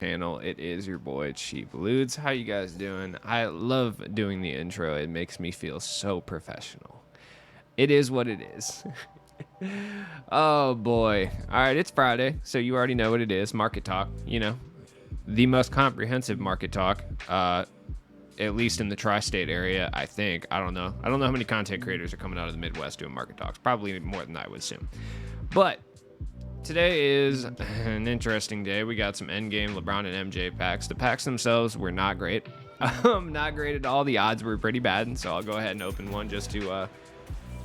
channel. It is your boy Cheap Ludes. How you guys doing? I love doing the intro. It makes me feel so professional. It is what it is. Oh boy. All right, it's Friday, so you already know what it is. Market talk, the most comprehensive market talk, at least in the tri-state area, I think. I don't know how many content creators are coming out of the Midwest doing market talks. Probably more than I would assume. But today is an interesting day. We got some endgame LeBron and MJ packs. The packs themselves were not great. Not great at all. The odds were pretty bad, and so I'll go ahead and open one just to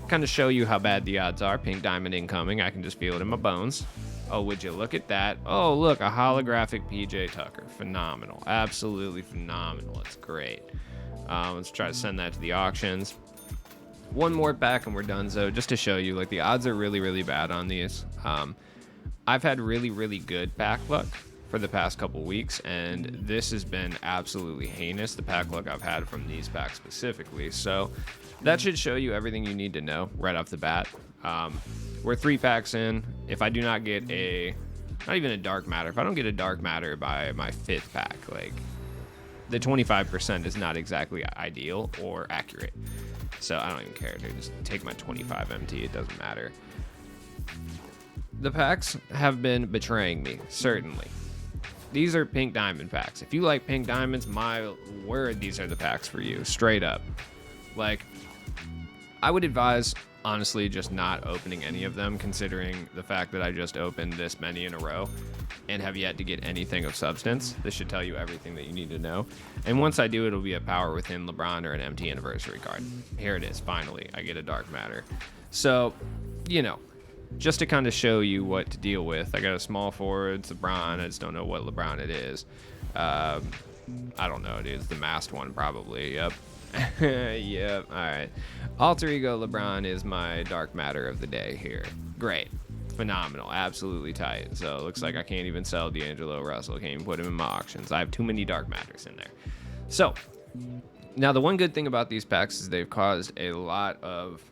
kind of show you how bad the odds are. Pink diamond incoming. I can just feel it in my bones. Oh, would you look at that? Oh, look, a holographic PJ Tucker. Phenomenal. Absolutely phenomenal. It's great. Let's try to send that to the auctions. One more pack and we're done. So just to show you, like, the odds are really, really bad on these. I've had really, really good pack luck for the past couple weeks, and this has been absolutely heinous, the pack luck I've had from these packs specifically. So that should show you everything you need to know right off the bat. We're 3 packs in. If I do not get not even a dark matter, if I don't get a dark matter by my 5th pack, like, the 25% is not exactly ideal or accurate. So I don't even care, dude. Just take my 25 MT. It doesn't matter. The packs have been betraying me, certainly. These are pink diamond packs. If you like pink diamonds, my word, these are the packs for you, straight up. Like, I would advise, honestly, just not opening any of them, considering the fact that I just opened this many in a row and have yet to get anything of substance. This should tell you everything that you need to know. And once I do, it'll be a Power Within LeBron or an MT Anniversary card. Here it is, finally. I get a dark matter. So, just to kind of show you what to deal with. I got a small forward, it's LeBron. I just don't know what LeBron it is. I don't know, dude. It's the masked one, probably. Yep. Yep. All right. Alter Ego LeBron is my dark matter of the day here. Great. Phenomenal. Absolutely tight. So it looks like I can't even sell D'Angelo Russell. Can't even put him in my auctions. I have too many dark matters in there. So now the one good thing about these packs is they've caused a lot of,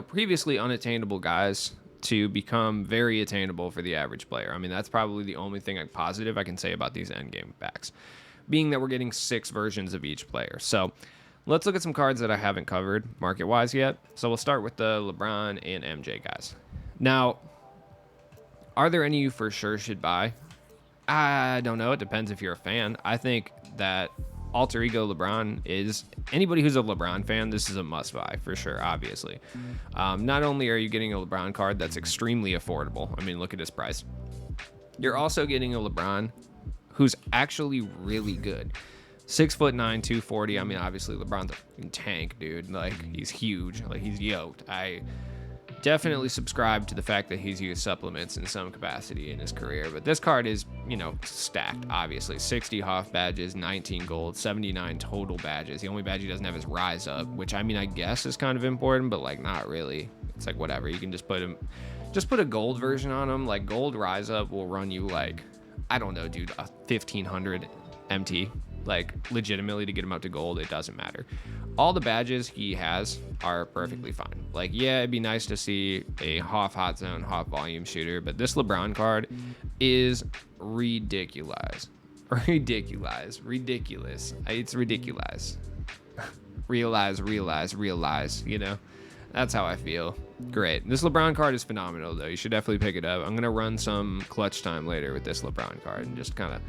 previously unattainable guys to become very attainable for the average player. I mean, that's probably the only thing positive I can say about these endgame packs, being that we're getting 6 versions of each player. So let's look at some cards that I haven't covered market-wise yet. So we'll start with the LeBron and MJ guys. Now, are there any you for sure should buy? I don't know. It depends if you're a fan. I think that Alter Ego LeBron is, anybody who's a LeBron fan, this is a must buy for sure, obviously. Not only are you getting a LeBron card that's extremely affordable, I mean, look at his price, you're also getting a LeBron who's actually really good. 6'9", 240. I mean, obviously LeBron's a tank, dude. Like, he's huge. Like, he's yoked. I definitely subscribe to the fact that he's used supplements in some capacity in his career, but this card is, stacked, obviously. 60 Hoff badges, 19 gold, 79 total badges. The only badge he doesn't have is Rise Up, which, I mean, I guess is kind of important, but, like, not really. It's like, whatever. You can just put a gold version on him. Like, gold Rise Up will run you, like, I don't know, dude, a 1,500 MT. Like, legitimately, to get him up to gold, it doesn't matter. All the badges he has are perfectly fine. Like, yeah, it'd be nice to see a Hoff Hot Zone, Hoff Volume Shooter, but this LeBron card is ridiculous. Ridiculous. It's ridiculous. Realize, That's how I feel. Great. This LeBron card is phenomenal, though. You should definitely pick it up. I'm going to run some clutch time later with this LeBron card and just kind of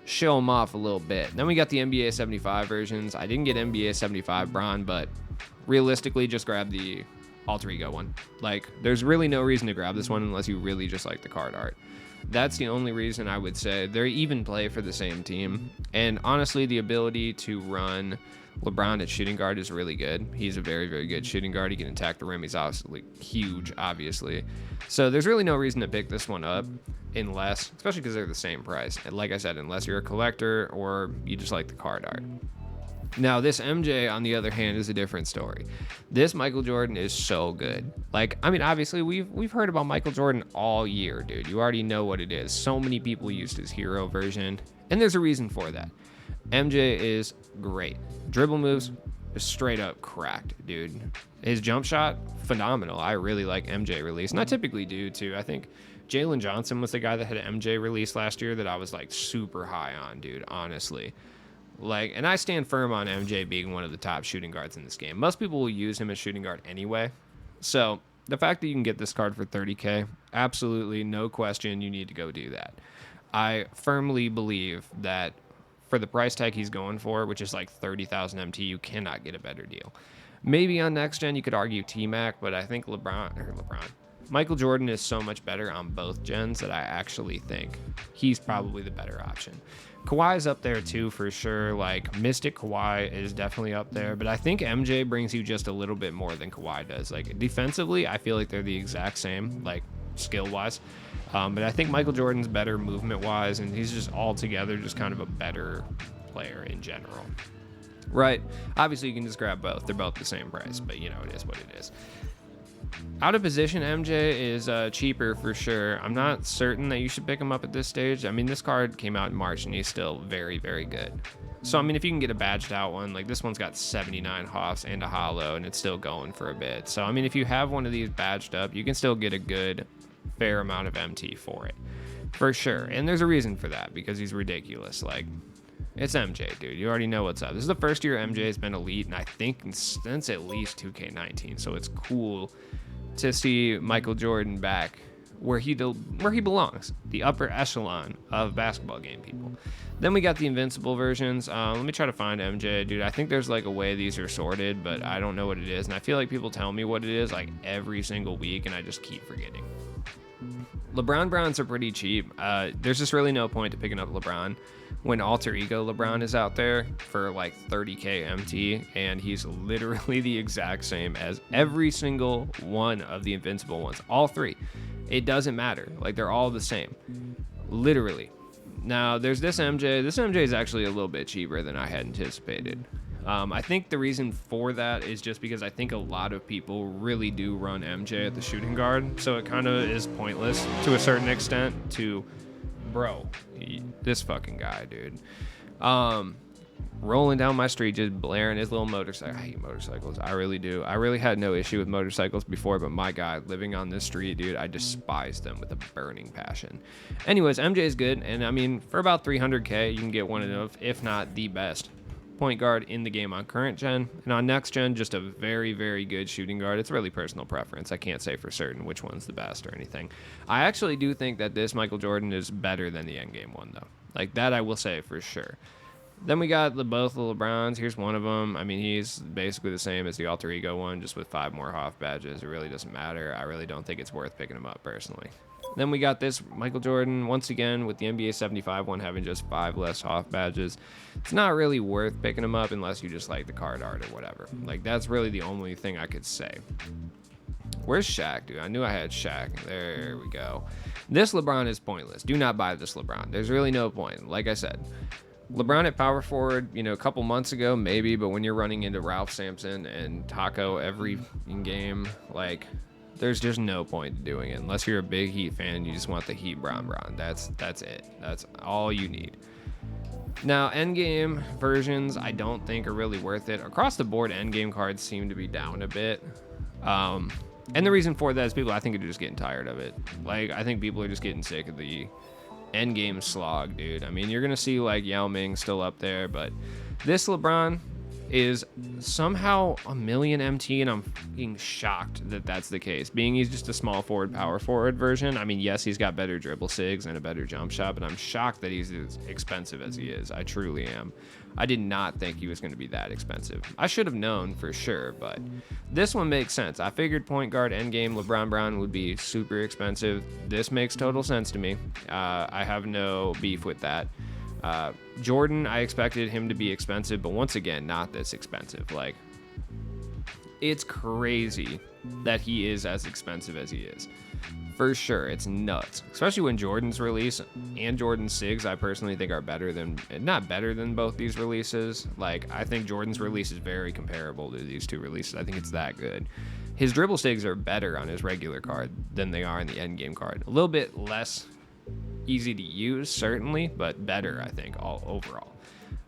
show him off a little bit. Then we got the NBA 75 versions. I didn't get NBA 75 Bron, but realistically, just grab the Alter Ego one. Like, there's really no reason to grab this one unless you really just like the card art. That's the only reason I would say. They even play for the same team. And honestly, the ability to run LeBron at shooting guard is really good. He's a very, very good shooting guard. He can attack the rim. He's obviously huge, obviously. So there's really no reason to pick this one up unless, especially because they're the same price. And like I said, unless you're a collector or you just like the card art. Now, this MJ, on the other hand, is a different story. This Michael Jordan is so good. Like, I mean, obviously, we've heard about Michael Jordan all year, dude. You already know what it is. So many people used his hero version, and there's a reason for that. MJ is great. Dribble moves, just straight up cracked, dude. His jump shot, phenomenal. I really like MJ release, and I typically do, too. I think Jalen Johnson was the guy that had MJ released last year that I was like super high on, dude, honestly. Like, and I stand firm on MJ being one of the top shooting guards in this game. Most people will use him as shooting guard anyway. So the fact that you can get this card for 30K, absolutely no question, you need to go do that. I firmly believe that for the price tag he's going for, which is like 30,000 MT, you cannot get a better deal. Maybe on next gen you could argue T-Mac, but I think Michael Jordan is so much better on both gens that I actually think he's probably the better option. Kawhi's up there too for sure. Like Mystic Kawhi is definitely up there, but I think MJ brings you just a little bit more than Kawhi does. Like defensively, I feel like they're the exact same, like skill wise. But I think Michael Jordan's better movement wise, and he's just altogether just kind of a better player in general. Right. Obviously, you can just grab both. They're both the same price, but you know, it is what it is. Out of position, MJ is cheaper for sure. I'm not certain that you should pick him up at this stage. I mean, this card came out in March, and he's still very, very good. So, I mean, if you can get a badged out one, like this one's got 79 Hoffs and a hollow, and it's still going for a bit. So, I mean, if you have one of these badged up, you can still get a good, fair amount of MT for it. For sure. And there's a reason for that, because he's ridiculous. Like, it's MJ, dude. You already know what's up. This is the first year MJ has been elite, and I think since at least 2K19. So it's cool to see Michael Jordan back where he belongs, the upper echelon of basketball game people. Then we got the Invincible versions. Let me try to find MJ, dude. I think there's like a way these are sorted, but I don't know what it is. And I feel like people tell me what it is like every single week, and I just keep forgetting. LeBron Browns are pretty cheap. There's just really no point to picking up LeBron when Alter Ego LeBron is out there for like 30K MT, and he's literally the exact same as every single one of the Invincible ones. All three. It doesn't matter. Like, they're all the same. Literally. Now, there's this MJ. This MJ is actually a little bit cheaper than I had anticipated. I think the reason for that is just because I think a lot of people really do run MJ at the shooting guard, so it kind of is pointless to a certain extent to, bro, this fucking guy, dude. Rolling down my street, just blaring his little motorcycle. I hate motorcycles. I really do. I really had no issue with motorcycles before, but my God, living on this street, dude, I despise them with a burning passion. Anyways, MJ is good, and I mean, for about 300K, you can get one of, if not the best point guard in the game on current gen, and on next gen, just a very, very good shooting guard. It's really personal preference. I can't say for certain which one's the best or anything. I actually do think that this Michael Jordan is better than the endgame one, though. Like, that I will say for sure. Then we got both the LeBrons. Here's one of them. I mean, he's basically the same as the Alter Ego one, just with 5 more Hoff badges. It really doesn't matter. I really don't think it's worth picking him up personally. Then we got this Michael Jordan, once again, with the NBA 75 one having just 5 less Hoff badges. It's not really worth picking him up unless you just like the card art or whatever. Like, that's really the only thing I could say. Where's Shaq, dude? I knew I had Shaq. There we go. This LeBron is pointless. Do not buy this LeBron. There's really no point. Like I said, LeBron at power forward, you know, a couple months ago, maybe, but when you're running into Ralph Sampson and Taco every game, like, there's just no point to doing it. Unless you're a big Heat fan, you just want the Heat Bron. That's it. That's all you need. Now, endgame versions, I don't think are really worth it. Across the board, endgame cards seem to be down a bit. And the reason for that is people, I think, are just getting tired of it. Like, I think people are just getting sick of the endgame slog, dude. I mean, you're going to see, like, Yao Ming still up there, but this LeBron is somehow a million MT, and I'm being shocked that that's the case. Being he's just a small forward, power forward version. I mean, yes, he's got better dribble sigs and a better jump shot, but I'm shocked that he's as expensive as he is. I truly am. I did not think he was going to be that expensive. I should have known for sure, but this one makes sense. I figured point guard endgame LeBron Brown would be super expensive. This makes total sense to me. I have no beef with that. Jordan, I expected him to be expensive, but once again, not this expensive. Like, it's crazy that he is as expensive as he is. For sure, it's nuts. Especially when Jordan's release and Jordan's SIGs, I personally think are better than, not better than both these releases. Like, I think Jordan's release is very comparable to these two releases. I think it's that good. His dribble SIGs are better on his regular card than they are in the endgame card. A little bit less easy to use, certainly, but better, I think, all overall.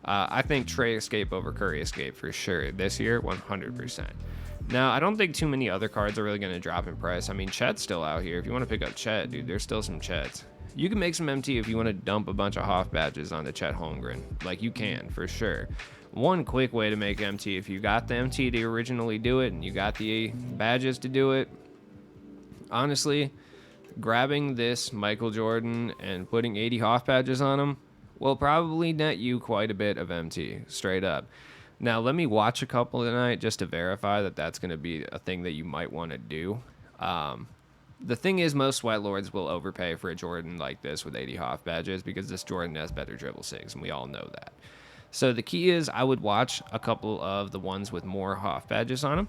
I think Trey Escape over Curry Escape for sure this year, 100%. Now, I don't think too many other cards are really going to drop in price. I mean, Chet's still out here. If you want to pick up Chet, dude, there's still some Chets. You can make some MT if you want to dump a bunch of Hoff badges onto Chet Holmgren. Like, you can, for sure. One quick way to make MT, if you got the MT to originally do it and you got the badges to do it, honestly, grabbing this Michael Jordan and putting 80 Hoff badges on him will probably net you quite a bit of MT, straight up. Now, let me watch a couple tonight just to verify that that's going to be a thing that you might want to do. The thing is, most Sweat Lords will overpay for a Jordan like this with 80 Hoff badges because this Jordan has better dribble saves, and we all know that. So the key is I would watch a couple of the ones with more Hoff badges on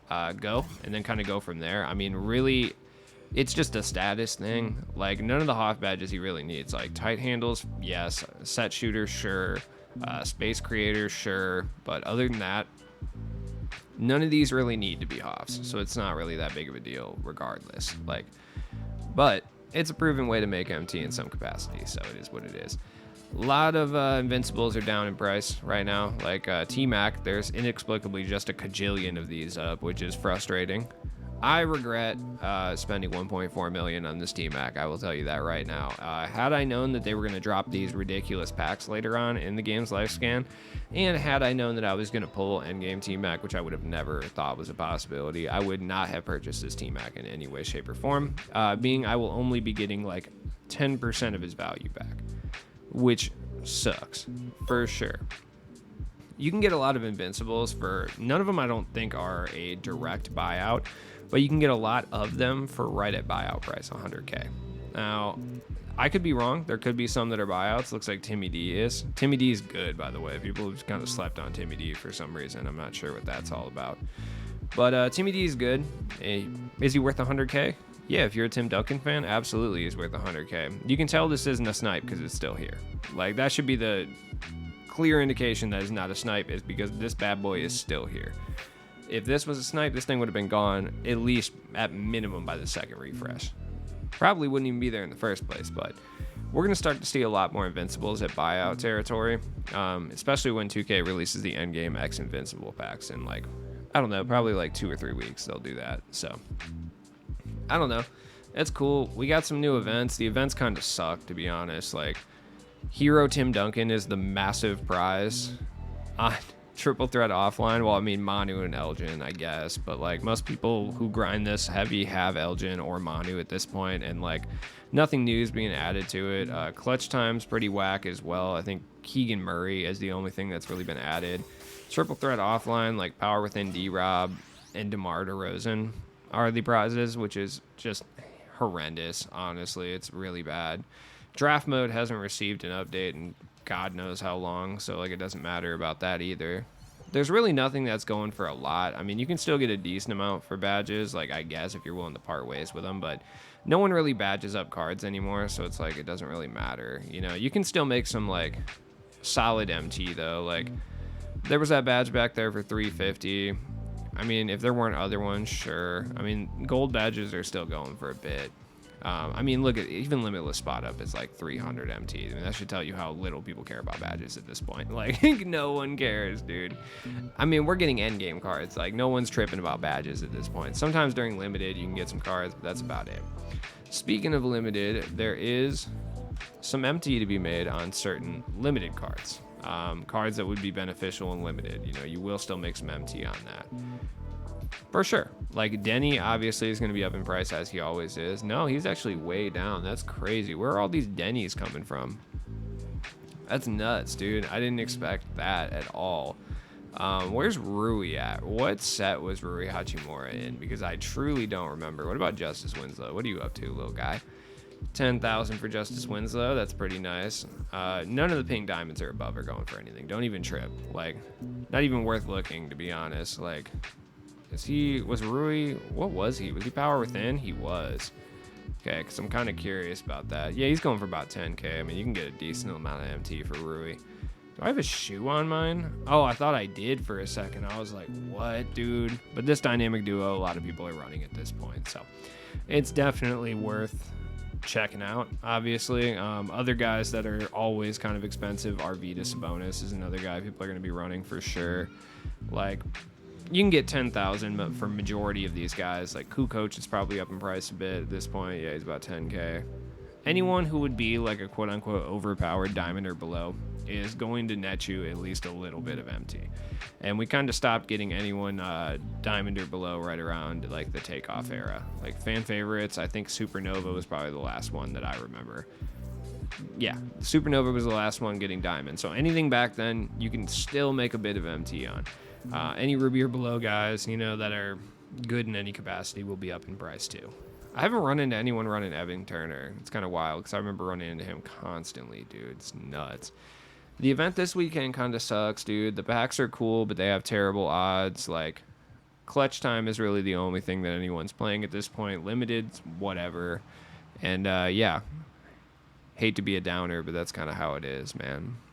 them, go, and then kind of go from there. I mean, really, it's just a status thing. Like, none of the Hoff badges he really needs. Like, tight handles, yes. Set shooter, sure. Space creator, sure. But other than that, none of these really need to be Hoffs. So it's not really that big of a deal regardless. Like, but it's a proven way to make MT in some capacity. So it is what it is. A lot of Invincibles are down in price right now. Like T-Mac, there's inexplicably just a cajillion of these up, which is frustrating. I regret spending 1.4 million on this T-Mac. I will tell you that right now. Had I known that they were going to drop these ridiculous packs later on in the game's lifespan, and had I known that I was going to pull Endgame T-Mac, which I would have never thought was a possibility, I would not have purchased this T-Mac in any way, shape, or form. Being I will only be getting like 10% of his value back, which sucks for sure. You can get a lot of Invincibles for, none of them I don't think are a direct buyout, but you can get a lot of them for right at buyout price, 100K. Now, I could be wrong. There could be some that are buyouts. Looks like Timmy D is. Timmy D is good, by the way. People have kind of slept on Timmy D for some reason. I'm not sure what that's all about. But Timmy D is good. Is he worth 100K? Yeah, if you're a Tim Duncan fan, absolutely he's worth 100K. You can tell this isn't a snipe because it's still here. Like, that should be the clear indication that it's not a snipe, is because this bad boy is still here. If this was a snipe, this thing would have been gone at least at minimum by the second refresh. Probably wouldn't even be there in the first place, but we're going to start to see a lot more Invincibles at buyout territory, especially when 2K releases the Endgame X Invincible packs in, like, I don't know, probably like 2 or 3 weeks they'll do that. So, I don't know. It's cool. We got some new events. The events kind of suck, to be honest. Like, Hero Tim Duncan is the massive prize on Triple Threat Offline. Well, I mean, Manu and Elgin, I guess. But, like, most people who grind this heavy have Elgin or Manu at this point, and, like, nothing new is being added to it. Clutch time's pretty whack as well. I think Keegan Murray is the only thing that's really been added. Triple Threat Offline, like Power Within D-Rob and DeMar DeRozan are the prizes, which is just horrendous, honestly. It's really bad. Draft mode hasn't received an update in God knows how long, so, like, it doesn't matter about that either. There's really nothing that's going for a lot. I mean, you can still get a decent amount for badges, like, I guess, if you're willing to part ways with them, but no one really badges up cards anymore, so it's like it doesn't really matter. You know, you can still make some, like, solid MT, though. Like, there was that badge back there for 350. I mean, if there weren't other ones, sure. I mean, gold badges are still going for a bit. I mean, look at even Limitless Spot Up is like 300 MT. I mean, that should tell you how little people care about badges at this point. Like, no one cares, dude. I mean, we're getting endgame cards. Like, no one's tripping about badges at this point. Sometimes during limited, you can get some cards, but that's about it. Speaking of limited, there is some MT to be made on certain limited cards. Cards that would be beneficial and limited. You know, you will still make some MT on that. For sure. Like, Denny obviously is going to be up in price as he always is. No, he's actually way down. That's crazy. Where are all these Dennys coming from? That's nuts, dude. I didn't expect that at all. Where's Rui at? What set was Rui Hachimura in? Because I truly don't remember. What about Justice Winslow? What are you up to, little guy? 10,000 for Justice Winslow. That's pretty nice. None of the pink diamonds or above are going for anything. Don't even trip. Like, not even worth looking, to be honest. Like, was Rui, what was he? Was he Power Within? He was. Okay, because I'm kind of curious about that. Yeah, he's going for about 10K. I mean, you can get a decent amount of MT for Rui. Do I have a shoe on mine? Oh, I thought I did for a second. I was like, what, dude? But this dynamic duo, a lot of people are running at this point. So it's definitely worth checking out, obviously. Other guys that are always kind of expensive, Arvydas Sabonis is another guy people are going to be running for sure. Like, You can get 10,000, but for majority of these guys, like Kukoc is probably up in price a bit at this point. Yeah, he's about 10k. Anyone who would be like a quote unquote overpowered diamond or below is going to net you at least a little bit of MT. And we kind of stopped getting anyone diamond or below right around like the takeoff era. Like fan favorites, I think Supernova was probably the last one that I remember. Yeah, Supernova was the last one getting diamond. So anything back then, you can still make a bit of MT on. Any Ruby or below guys, you know, that are good in any capacity will be up in price too. I haven't run into anyone running Evan Turner. It's kind of wild because I remember running into him constantly, dude. It's nuts. The event this weekend kind of sucks, dude. The packs are cool, but they have terrible odds. Like, clutch time is really the only thing that anyone's playing at this point. Limited, whatever. And yeah, hate to be a downer, but that's kind of how it is, man.